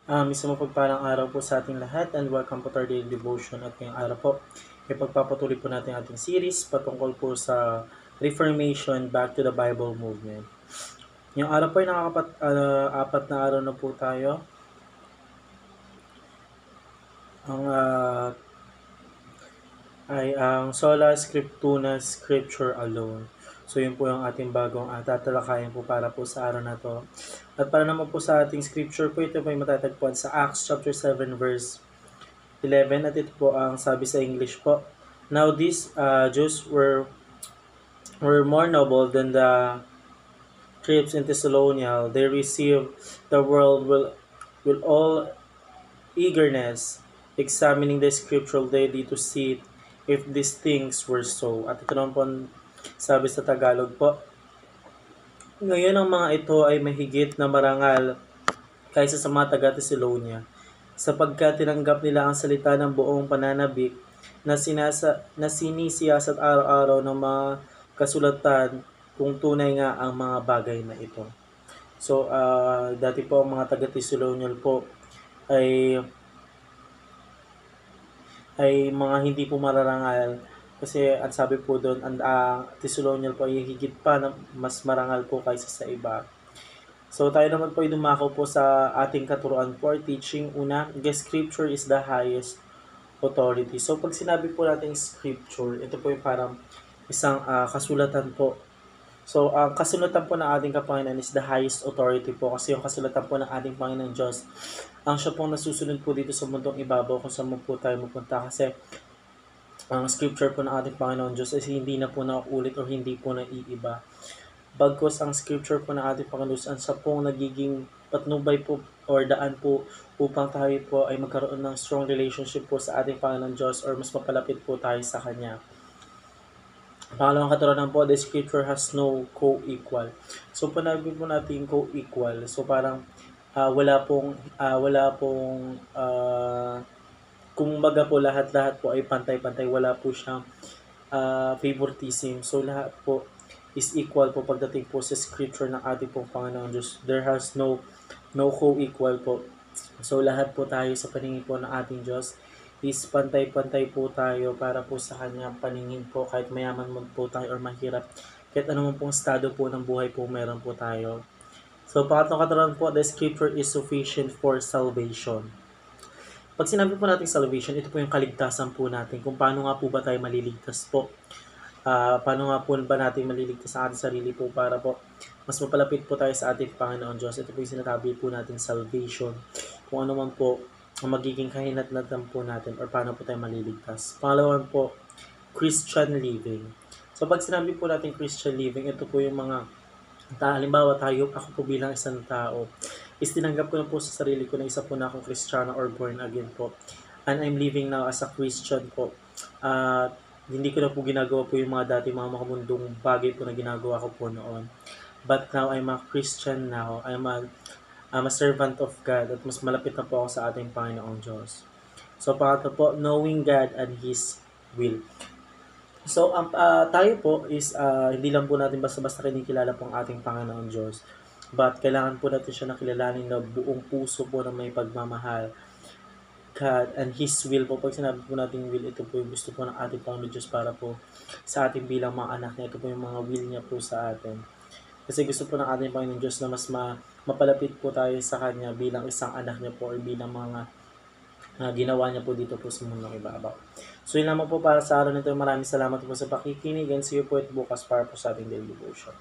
Isang mapagpalang araw po sa ating lahat and welcome po to our daily devotion at ngayong araw po. Ipagpapatuloy po natin ating series patungkol po sa Reformation Back to the Bible Movement. Ngayong araw po ay apat na araw na po tayo. Ang Sola Scriptura Scripture Alone. So yun po yung ating bagong tatalakayin po para po sa araw na to. At para naman po sa ating scripture po, ito po ay matatagpuan sa Acts chapter 7 verse 11 at ito po ang sabi sa English po. Now these Jews were more noble than the tribes in Thessalonica. They received the world will all eagerness, examining the scriptural daily to see if these things were so. At ito naman po sabi sa Tagalog po. Ngayon ang mga ito ay mahigit na marangal kaysa sa mga taga-Thessalonia, sapagkat tinanggap nila ang salita ng buong pananabik na sinisiyasat araw-araw ng mga kasulatan kung tunay nga ang mga bagay na ito. So, dati po ang mga taga-Thessalonia po ay mga hindi po mararangal kasi ang sabi po doon, ang Thessalonian po ay higit pa na mas marangal po kaysa sa iba. So tayo naman po ay dumako po sa ating katuruan for teaching. Una, the scripture is the highest authority. So pag sinabi po natin scripture, ito po yung parang isang kasulatan po. So ang kasulatan po ng ating Kapanginoon is the highest authority po kasi yung kasulatan po ng ating Panginoon Diyos ang siya pong nasusunod po dito sa mundong ibabaw kung saan po tayo mapunta kasi ang scripture po ng ating Panginoon Diyos ay hindi na po nauulit o hindi po naiiba. Bagkos ang scripture po ng ating Panginoon Diyos ang siya pong nagiging patnubay po or daan po upang tayo po ay magkaroon ng strong relationship po sa ating Panginoon Diyos or mas mapalapit po tayo sa Kanya. Pangalawang katuruan po, the scripture has no co-equal. So, panabi po natin co-equal. So, parang wala pong kung baga po lahat-lahat po ay pantay-pantay, wala po siyang favoritism. So lahat po is equal po pagdating po sa scripture ng ating pong Panginoon Diyos. There has no co-equal po. So lahat po tayo sa paningin po ng ating Diyos is pantay-pantay po tayo para po sa kanyang paningin po kahit mayaman mo po tayo or mahirap. Kahit anumang pong estado po ng buhay po meron po tayo. So, pangatlong katuruan po, the scripture is sufficient for salvation. Pag sinabi po natin salvation, ito po yung kaligtasan po natin. Kung paano nga po ba tayo maliligtas po. Paano nga po ba natin maliligtas sa ating sarili po para po mas mapalapit po tayo sa ating Panginoon Diyos. Ito po yung sinasabi po natin salvation. Kung ano man po ang magiging kahinatnatan po natin or paano po tayo maliligtas. Pangalawan po, Christian living. So, pag sinabi po natin Christian living, ito po yung mga halimbawa ako po bilang isang tao, is tinanggap ko na po sa sarili ko na isa po na akong Kristiyano or born again po. And I'm living now as a Christian po. Hindi ko na po ginagawa po yung mga dati mga makamundong bagay po na ginagawa ko po noon. But now I'm a Christian now. I'm a servant of God at mas malapit na po ako sa ating Panginoong Diyos. So pangatlo po, knowing God and His will. So, tayo po is hindi lang po natin basta-basta kinikilala po ang ating Panginoon Diyos. But kailangan po natin siya nakilalanin na buong puso po na may pagmamahal. God and His will po. Pag sinabi po natin will, ito po yung gusto po ng ating Panginoon Diyos para po sa ating bilang mga anak niya. Ito po yung mga will niya po sa atin. Kasi gusto po ng ating Panginoon Diyos na mas mapalapit po tayo sa Kanya bilang isang anak niya po or bilang mga ginawa niya po dito po sa mundong ibabaw. So yun lamang po para sa araw nito. Maraming salamat po sa pakikinig and see you po at bukas para po sa ating daily devotion.